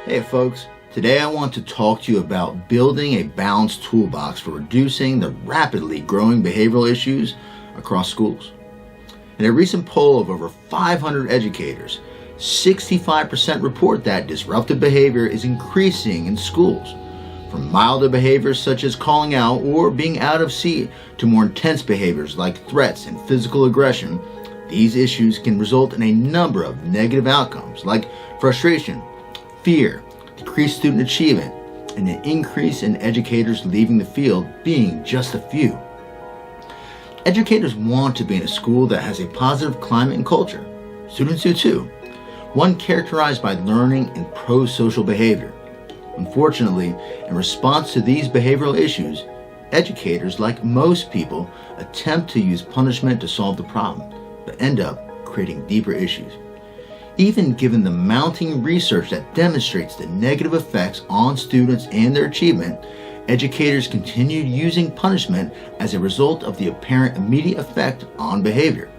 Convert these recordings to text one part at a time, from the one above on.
Hey folks, today I want to talk to you about building a balanced toolbox for reducing the rapidly growing behavioral issues across schools. In a recent poll of over 500 educators, 65% report that disruptive behavior is increasing in schools. From milder behaviors such as calling out or being out of seat to more intense behaviors like threats and physical aggression, these issues can result in a number of negative outcomes like frustration, fear, decreased student achievement, and an increase in educators leaving the field being just a few. Educators want to be in a school that has a positive climate and culture. Students do too. One characterized by learning and pro-social behavior. Unfortunately, in response to these behavioral issues, educators, like most people, attempt to use punishment to solve the problem, but end up creating deeper issues. Even given the mounting research that demonstrates the negative effects on students and their achievement, educators continued using punishment as a result of the apparent immediate effect on behavior.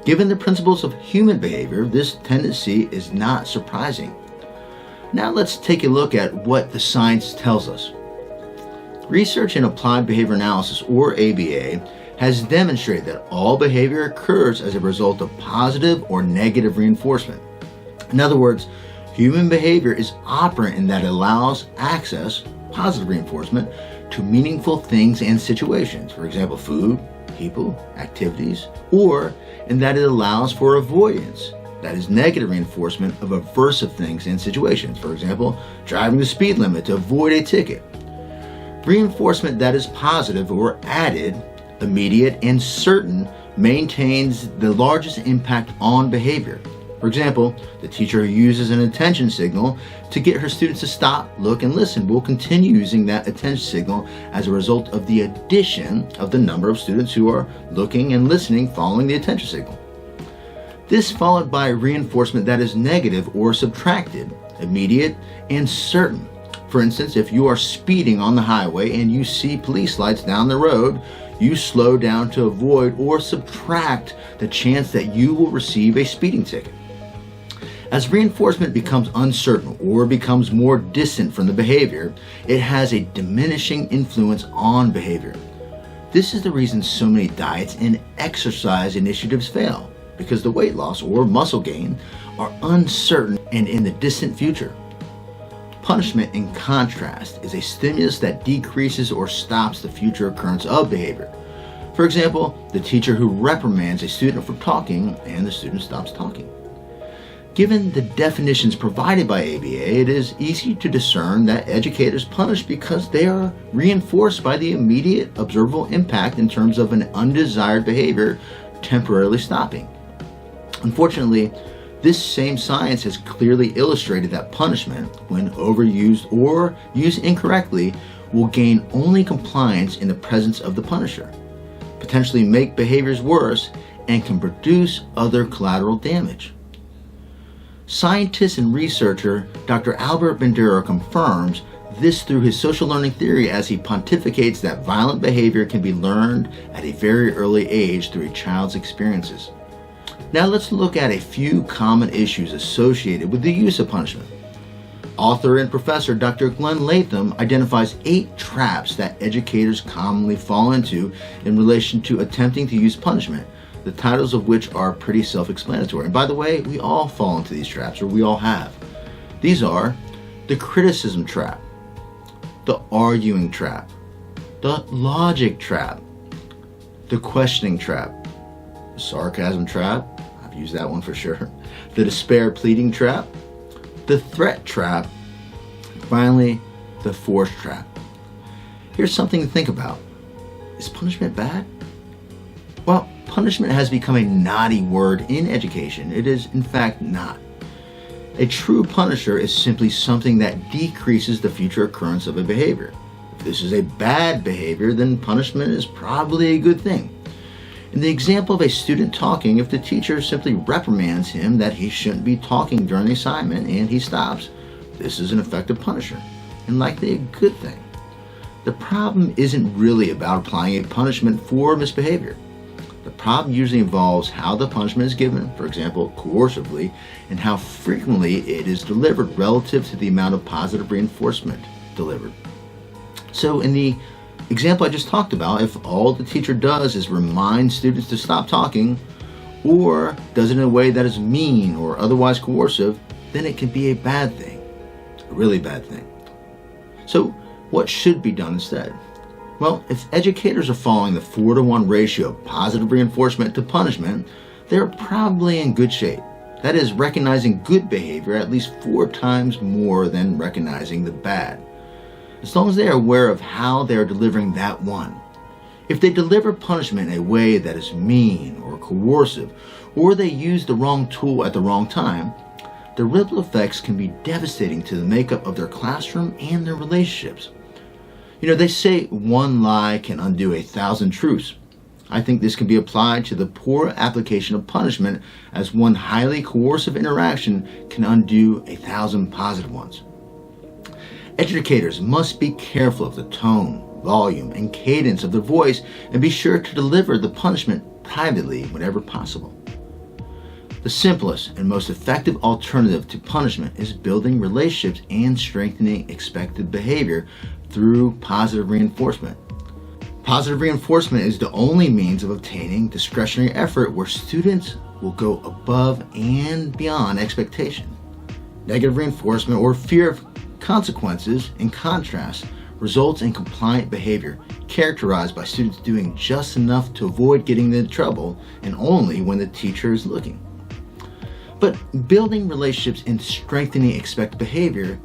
Given the principles of human behavior, this tendency is not surprising. Now let's take a look at what the science tells us. Research in applied behavior analysis, or ABA, has demonstrated that all behavior occurs as a result of positive or negative reinforcement. In other words, human behavior is operant in that it allows access, positive reinforcement, to meaningful things and situations, for example, food, people, activities, or in that it allows for avoidance, that is negative reinforcement of aversive things and situations, for example, driving the speed limit to avoid a ticket. Reinforcement that is positive or added, immediate, and certain maintains the largest impact on behavior. For example, the teacher who uses an attention signal to get her students to stop, look, and listen will continue using that attention signal as a result of the addition of the number of students who are looking and listening following the attention signal. This followed by reinforcement that is negative or subtracted, immediate, and certain. For instance, if you are speeding on the highway and you see police lights down the road, you slow down to avoid or subtract the chance that you will receive a speeding ticket. As reinforcement becomes uncertain or becomes more distant from the behavior, it has a diminishing influence on behavior. This is the reason so many diets and exercise initiatives fail, because the weight loss or muscle gain are uncertain and in the distant future. Punishment, in contrast, is a stimulus that decreases or stops the future occurrence of behavior. For example, the teacher who reprimands a student for talking and the student stops talking. Given the definitions provided by ABA, it is easy to discern that educators punish because they are reinforced by the immediate observable impact in terms of an undesired behavior temporarily stopping. Unfortunately, this same science has clearly illustrated that punishment, when overused or used incorrectly, will gain only compliance in the presence of the punisher, potentially make behaviors worse, and can produce other collateral damage. Scientist and researcher Dr. Albert Bandura confirms this through his social learning theory as he pontificates that violent behavior can be learned at a very early age through a child's experiences. Now let's look at a few common issues associated with the use of punishment. Author and professor Dr. Glenn Latham identifies 8 traps that educators commonly fall into in relation to attempting to use punishment, the titles of which are pretty self-explanatory. And by the way, we all fall into these traps, or we all have. These are the criticism trap, the arguing trap, the logic trap, the questioning trap, the sarcasm trap, I've used that one for sure, the despair pleading trap, the threat trap, and finally, the force trap. Here's something to think about. Is punishment bad? Well, punishment has become a naughty word in education. It is, in fact, not. A true punisher is simply something that decreases the future occurrence of a behavior. If this is a bad behavior, then punishment is probably a good thing. In the example of a student talking, if the teacher simply reprimands him that he shouldn't be talking during the assignment and he stops, this is an effective punisher, and likely a good thing. The problem isn't really about applying a punishment for misbehavior. The problem usually involves how the punishment is given, for example, coercively, and how frequently it is delivered relative to the amount of positive reinforcement delivered. So in the example I just talked about, if all the teacher does is remind students to stop talking, or does it in a way that is mean or otherwise coercive, then it can be a bad thing, a really bad thing. So what should be done instead? Well, if educators are following the 4-to-1 ratio of positive reinforcement to punishment, they're probably in good shape. That is, recognizing good behavior at least 4 times more than recognizing the bad, as long as they are aware of how they are delivering that one. If they deliver punishment in a way that is mean or coercive, or they use the wrong tool at the wrong time, the ripple effects can be devastating to the makeup of their classroom and their relationships. They say one lie can undo 1,000 truths. I think this can be applied to the poor application of punishment, as one highly coercive interaction can undo 1,000 positive ones. Educators must be careful of the tone, volume, and cadence of their voice, and be sure to deliver the punishment privately whenever possible. The simplest and most effective alternative to punishment is building relationships and strengthening expected behavior through positive reinforcement. Positive reinforcement is the only means of obtaining discretionary effort where students will go above and beyond expectation. Negative reinforcement, or fear of consequences, in contrast, results in compliant behavior characterized by students doing just enough to avoid getting into trouble and only when the teacher is looking. But building relationships and strengthening expected behavior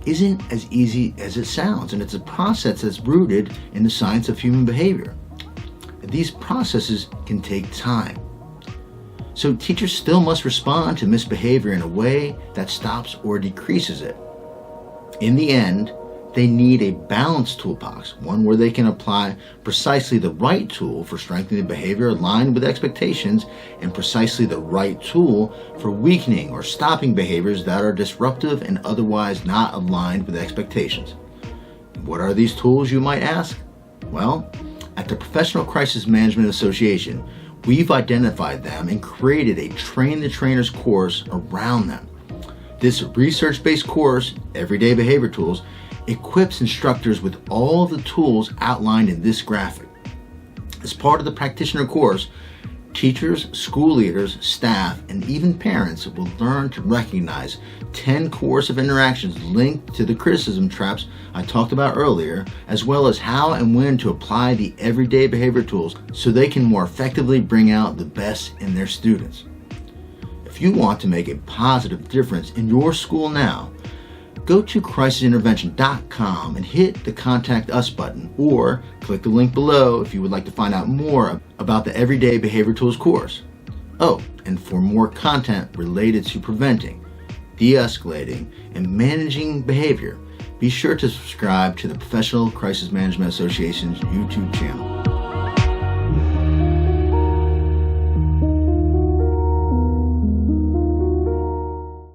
isn't as easy as it sounds, and it's a process that's rooted in the science of human behavior. These processes can take time. So teachers still must respond to misbehavior in a way that stops or decreases it. In the end, they need a balanced toolbox, one where they can apply precisely the right tool for strengthening behavior aligned with expectations, and precisely the right tool for weakening or stopping behaviors that are disruptive and otherwise not aligned with expectations. What are these tools, you might ask? Well, at the Professional Crisis Management Association, we've identified them and created a Train the Trainers course around them. This research-based course, Everyday Behavior Tools, equips instructors with all of the tools outlined in this graphic. As part of the practitioner course, teachers, school leaders, staff, and even parents will learn to recognize 10 coercive interactions linked to the criticism traps I talked about earlier, as well as how and when to apply the everyday behavior tools so they can more effectively bring out the best in their students. If you want to make a positive difference in your school now, go to crisisintervention.com and hit the Contact Us button, or click the link below if you would like to find out more about the Everyday Behavior Tools course. Oh, and for more content related to preventing, de-escalating, and managing behavior, be sure to subscribe to the Professional Crisis Management Association's YouTube channel.